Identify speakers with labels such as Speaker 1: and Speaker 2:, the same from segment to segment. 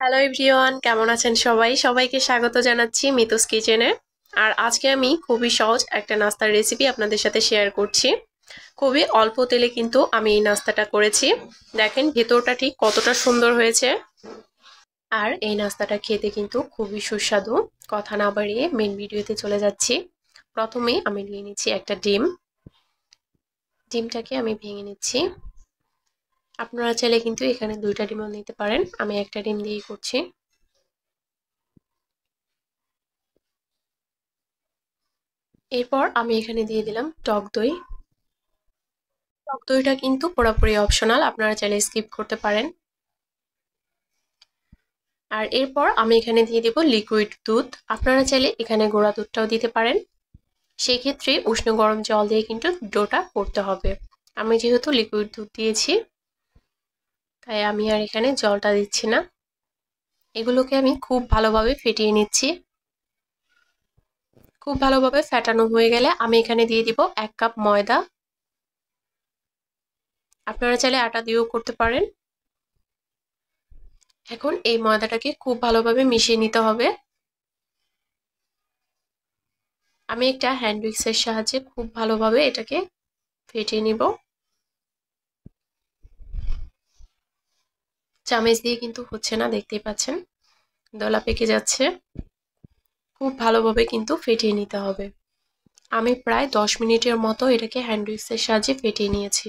Speaker 1: Hello everyone, কেমন আছেন সবাই? সবাইকে স্বাগত জানাচ্ছি মিতুস কিচেনে। আর আজকে আমি খুবই সহজ একটা নাস্তার রেসিপি আপনাদের সাথে শেয়ার করছি। খুবই অল্প তেলে কিন্তু আমি এই নাস্তাটা করেছি। দেখেন ভেতরটা ঠিক কতটা সুন্দর হয়েছে। আর এই নাস্তাটা খেতে কিন্তু খুবই সুস্বাদু। কথা না বাড়িয়ে মেন ভিডিওতে চলে যাচ্ছি। প্রথমেই আমি নিয়ে নিচ্ছি একটা ডিম। ডিমটাকে আমি ভেঙে নিচ্ছি। আপনারা চাইলে কিন্তু এখানে 2টা ডিমও নিতে পারেন, আমি একটা ডিম দিয়েই করছি। এরপর আমি এখানে দিয়ে দিলাম টক দই। টক দইটা কিন্তু পুরোপুরি অপশনাল, আপনারা চাইলে স্কিপ করতে পারেন। আর এরপর আমি এখানে দিয়ে দিব লিকুইড দুধ। আপনারা চাইলে এখানে গুঁড়া দুধটাও দিতে পারেন। সেই ক্ষেত্রে উষ্ণ গরম জল দিয়ে কিন্তু ডোটা করতে হবে। আমি যেহেতু লিকুইড দুধ দিয়েছি, তাই আমি আর এখানে জলটা দিচ্ছি না। এগুলোকে আমি খুব ভালোভাবে ফেটিয়ে নিচ্ছি। খুব ভালোভাবে ফেটানো হয়ে গেলে আমি এখানে দিয়ে দিব 1 কাপ ময়দা। আপনারা চাইলে আটা দিয়েও করতে পারেন। এখন এই ময়দাটাকে খুব ভালোভাবে মিশিয়ে নিতে হবে। আমি একটা হ্যান্ড উইক্সের সাহায্যে খুব ভালোভাবে এটাকে ফেটিয়ে নিব। চামচ দিয়ে কিন্তু হচ্ছে না, দেখতেই পাচ্ছেন দলা পেকে যাচ্ছে। খুব ভালোভাবে কিন্তু ফেটিয়ে নিতে হবে। আমি প্রায় 10 মিনিটের মতো এটাকে হ্যান্ড উইক্সের সাহায্যে ফেটিয়ে নিয়েছি।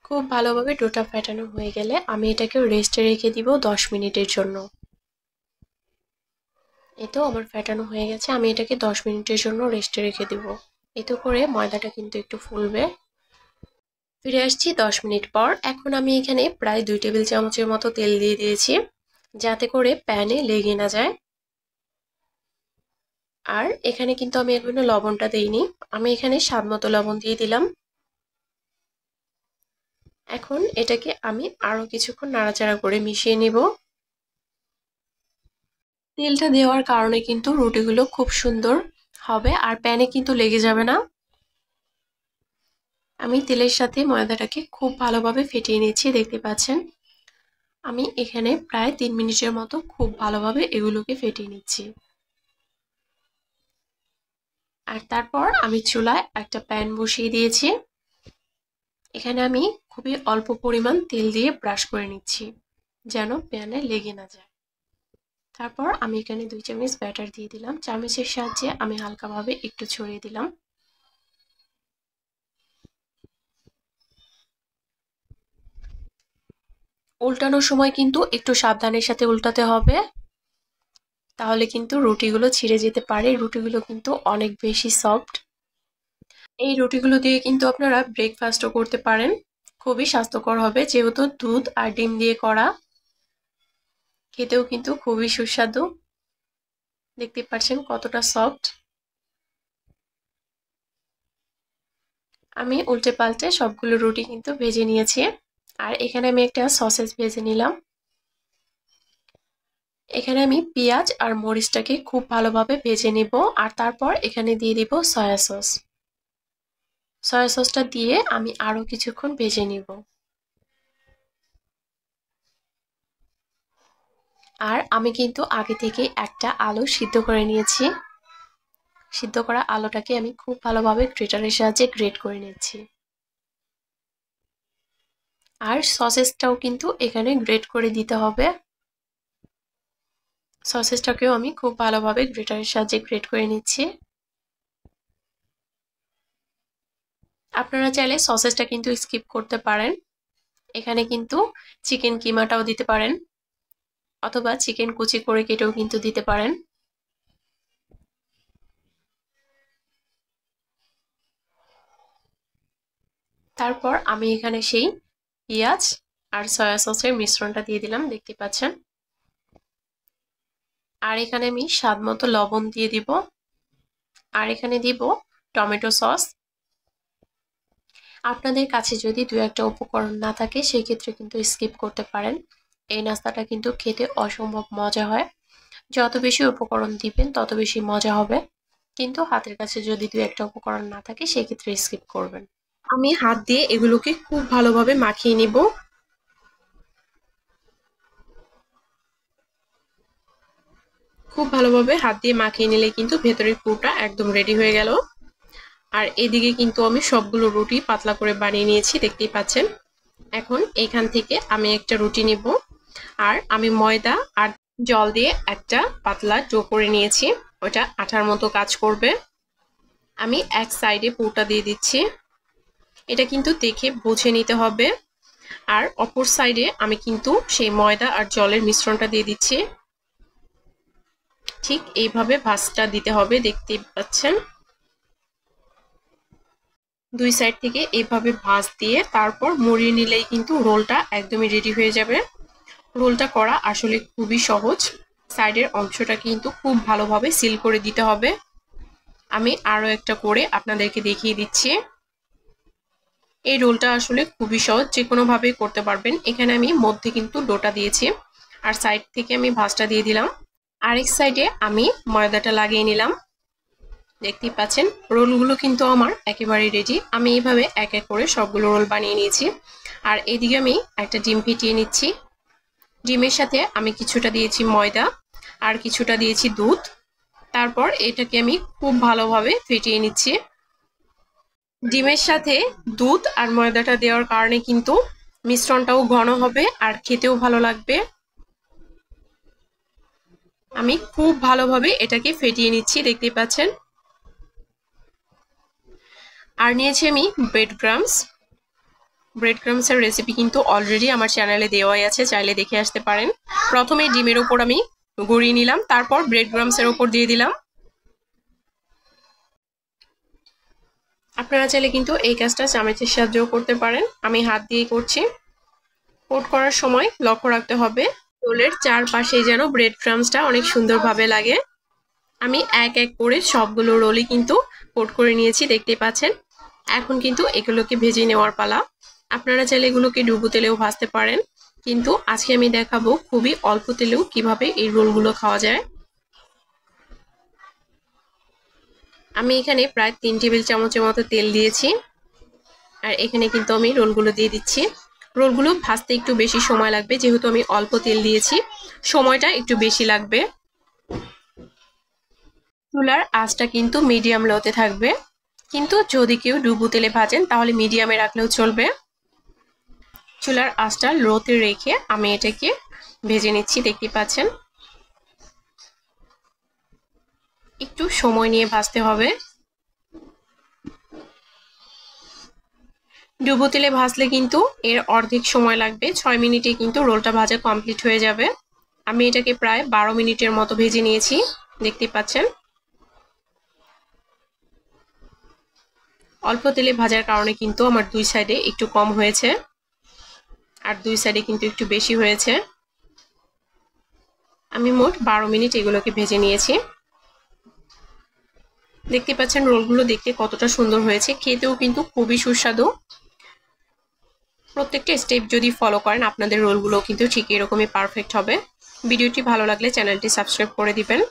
Speaker 1: খুব ভালোভাবে ডোটা ফেটানো হয়ে গেলে আমি এটাকে রেস্টে রেখে দিব 10 মিনিটের জন্য। এতেও আমার ফেটানো হয়ে গেছে, আমি এটাকে 10 মিনিটের জন্য রেস্টে রেখে দিব। এতে করে ময়দাটা কিন্তু একটু ফুলবে। ফিরে আসছি 10 মিনিট পর। এখন আমি এখানে প্রায় 2 টেবিল চামচের মতো তেল দিয়ে দিয়েছি, যাতে করে প্যানে লেগে না যায়। আর এখানে কিন্তু আমি এখনো লবণটা দেইনি, আমি এখানে স্বাদ মতো লবণ দিয়ে দিলাম। এখন এটাকে আমি আরো কিছুক্ষণ নাড়াচাড়া করে মিশিয়ে নিব। তেলটা দেওয়ার কারণে কিন্তু রুটিগুলো খুব সুন্দর হবে আর প্যানে কিন্তু লেগে যাবে না। আমি তেলের সাথে ময়দাটাকে খুব ভালোভাবে ফেটিয়ে নিচ্ছি, দেখতে পাচ্ছেন। আমি এখানে প্রায় 3 মিনিটের মতো খুব ভালোভাবে এগুলোকে ফেটিয়ে নিচ্ছি। আর তারপর আমি চুলায় একটা প্যান বসিয়ে দিয়েছি। এখানে আমি খুবই অল্প পরিমাণ তেল দিয়ে ব্রাশ করে নিচ্ছি, যেন প্যানে লেগে না যায়। তারপর আমি এখানে 2 চামচ ব্যাটার দিয়ে দিলাম। চামচের সাহায্যে আমি হালকাভাবে একটু ছড়িয়ে দিলাম। উল্টানোর সময় কিন্তু একটু সাবধানের সাথে উল্টাতে হবে, তাহলে কিন্তু রুটিগুলো ছিঁড়ে যেতে পারে। রুটিগুলো কিন্তু অনেক বেশি সফট। এই রুটিগুলো দিয়ে কিন্তু আপনারা ব্রেকফাস্টও করতে পারেন। খুবই স্বাস্থ্যকর হবে, যেহেতু দুধ আর ডিম দিয়ে করা। খেতেও কিন্তু খুবই সুস্বাদু। দেখতে পাচ্ছেন কতটা সফট। আমি উল্টে পাল্টে সবগুলো রুটি কিন্তু ভেজে নিয়েছি। আর এখানে আমি একটা সসেজ ভেজে নিলাম। এখানে আমি পেঁয়াজ আর মরিচটাকে খুব ভালোভাবে ভেজে নিব। আর তারপর এখানে দিয়ে দিব সয়া সস। সয়া সসটা দিয়ে আমি আরো কিছুক্ষণ ভেজে নিব। আর আমি কিন্তু আগে থেকে একটা আলু সিদ্ধ করে নিয়েছি। সিদ্ধ করা আলুটাকে আমি খুব ভালোভাবে গ্রেটারের সাহায্যে গ্রেট করে নিচ্ছি। আর সসেসটাও কিন্তু এখানে গ্রেট করে দিতে হবে। সসেসটাকেও আমি খুব ভালোভাবে গ্রেটারের সাহায্যে গ্রেট করে নিচ্ছি। আপনারা চাইলে সসেসটা কিন্তু স্কিপ করতে পারেন। এখানে কিন্তু চিকেন কিমাটাও দিতে পারেন, অথবা চিকেন কুচি করে কেটেও কিন্তু দিতে পারেন। তারপর আমি এখানে সেই পেঁয়াজ আর সয়া সসের মিশ্রণটা দিয়ে দিলাম, দেখতে পাচ্ছেন। আর এখানে আমি স্বাদ মতো লবণ দিয়ে দিব। আর এখানে দিব টমেটো সস। আপনাদের কাছে যদি 2-1টা উপকরণ না থাকে, সেই ক্ষেত্রে কিন্তু স্কিপ করতে পারেন। এই নাস্তাটা কিন্তু খেতে অসম্ভব মজা হয়। যত বেশি উপকরণ দিবেন তত বেশি মজা হবে। কিন্তু হাতের কাছে যদি 2-1টা উপকরণ না থাকে, সেই ক্ষেত্রে স্কিপ করবেন। আমি হাত দিয়ে এগুলোকে খুব ভালোভাবে মাখিয়ে নিব। খুব ভালোভাবে হাত দিয়ে মাখিয়ে নিলে কিন্তু ভেতরের পুরটা একদম রেডি হয়ে গেল। আর এদিকে কিন্তু আমি সবগুলো রুটি পাতলা করে বানিয়ে নিয়েছি, দেখতেই পাচ্ছেন। এখন এখান থেকে আমি একটা রুটি নিব, আর আমি ময়দা আর জল দিয়ে একটা পাতলা ডো করে নিয়েছি, ওটা আঠার মতো কাজ করবে। আমি এক সাইডে পুরটা দিয়ে দিচ্ছি, এটা কিন্তু দেখে বুঝে নিতে হবে। আর অপর সাইডে আমি কিন্তু সেই ময়দা আর জলের মিশ্রণটা দিয়ে দিচ্ছি। ঠিক এইভাবে ভাঁজটা দিতে হবে, দেখতেই পাচ্ছেন। দুই সাইড থেকে এইভাবে ভাঁজ দিয়ে তারপর মুড়িয়ে নিলেই কিন্তু রোলটা একদমই রেডি হয়ে যাবে। রোলটা করা আসলে খুবই সহজ। সাইডের অংশটা কিন্তু খুব ভালোভাবে সিল করে দিতে হবে। আমি আরো একটা করে আপনাদেরকে দেখিয়ে দিচ্ছি। এই রোলটা আসলে খুবই সহজ, যে কোনো ভাবেই করতে পারবেন। এখানে আমি মধ্যে কিন্তু ডোটা দিয়েছি, আর সাইড থেকে আমি ভাঁজটা দিয়ে দিলাম। আরেক সাইডে আমি ময়দাটা লাগিয়ে নিলাম, দেখতেই পাচ্ছেন। রোলগুলো কিন্তু আমার একেবারে রেডি। আমি এইভাবে এক এক করে সবগুলো রোল বানিয়ে নিয়েছি। আর এইদিকে আমি একটা ডিম ফেটিয়ে নিচ্ছি। ডিমের সাথে আমি কিছুটা দিয়েছি ময়দা আর কিছুটা দিয়েছি দুধ। তারপর এটাকে আমি খুব ভালোভাবে ফেটিয়ে নিচ্ছি। ডিমের সাথে দুধ আর ময়দাটা দেওয়ার কারণে কিন্তু মিশ্রণটাও ঘন হবে আর খেতেও ভালো লাগবে। আমি খুব ভালোভাবে এটাকে ফেটিয়ে নিচ্ছি, দেখতেই পাচ্ছেন। আর নিয়েছি আমি ব্রেড ক্রামসের রেসিপি কিন্তু অলরেডি আমার চ্যানেলে দেওয়াই আছে, চাইলে দেখে আসতে পারেন। প্রথমে ডিমের ওপর আমি গড়িয়ে নিলাম, তারপর ব্রেড ক্রামসের ওপর দিয়ে দিলাম। আপনারা চাইলে কিন্তু এই কাজটা চামচের সাহায্যেও করতে পারেন, আমি হাত দিয়েই করছি। কোট করার সময় লক্ষ্য রাখতে হবে রোলের চারপাশে যেন ব্রেড ক্রামসটা অনেক সুন্দরভাবে লাগে। আমি এক এক করে সবগুলো রোলই কিন্তু কোট করে নিয়েছি, দেখতেই পাচ্ছেন। এখন কিন্তু এগুলোকে ভেজে নেওয়ার পালা। আপনারা চাইলে এগুলোকে ডুবো তেলেও ভাজতে পারেন, কিন্তু আজকে আমি দেখাবো খুবই অল্প তেলেও কিভাবে এই রোলগুলো খাওয়া যায়। আমি এখানে প্রায় 3 টেবিল চামচের মতো তেল দিয়েছি, আর এখানে কিন্তু আমি রোলগুলো দিয়ে দিচ্ছি। রোলগুলো ভাজতে একটু বেশি সময় লাগবে, যেহেতু আমি অল্প তেল দিয়েছি, সময়টা একটু বেশি লাগবে। চুলার আঁচটা কিন্তু মিডিয়াম লোতে থাকবে, কিন্তু যদি কেউ ডুবো তেলে ভাজেন তাহলে মিডিয়ামে রাখলেও চলবে। চুলার আঁচটা লোতে রেখে আমি এটাকে ভেজে নিচ্ছি, দেখতে পাচ্ছেন। একটু সময় নিয়ে ভাজতে হবে। ডুবো তেলে ভাজলে কিন্তু এর অর্ধেক সময় লাগবে, 6 মিনিটে কিন্তু রোলটা ভাজা কমপ্লিট হয়ে যাবে। আমি এটাকে প্রায় 12 মিনিটের মতো ভেজে নিয়েছি, দেখতে পাচ্ছেন। অল্প তেলে ভাজার কারণে কিন্তু আমার দুই সাইডে একটু কম হয়েছে, আর দুই সাইডে কিন্তু একটু বেশি হয়েছে। আমি মোট 12 মিনিট এগুলোকে ভেজে নিয়েছি। দেখতে পাচ্ছেন রোলগুলো দেখতে কতটা সুন্দর হয়েছে, খেতেও কিন্তু খুবই সুস্বাদু। প্রত্যেকটা স্টেপ যদি ফলো করেন আপনাদের রোলগুলো কিন্তু ঠিক এরকমই পারফেক্ট হবে। ভিডিওটি ভালো লাগলে চ্যানেলটি সাবস্ক্রাইব করে দিবেন,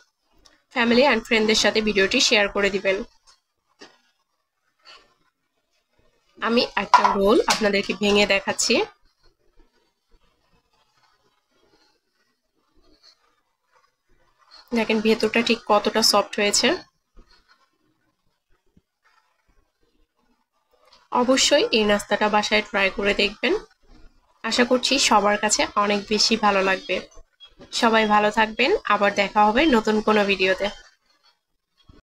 Speaker 1: ফ্যামিলি অ্যান্ড ফ্রেন্ডদের সাথে ভিডিওটি শেয়ার করে দিবেন। আমি একটা রোল আপনাদেরকে ভেঙে দেখাচ্ছি। দেখেন ভেতরটা ঠিক কতটা সফট হয়েছে। অবশ্যই এই নাস্তাটা বাসায় ট্রাই করে দেখবেন, আশা করছি সবার কাছে অনেক বেশি ভালো লাগবে। সবাই ভালো থাকবেন, আবার দেখা হবে নতুন কোনো ভিডিওতে।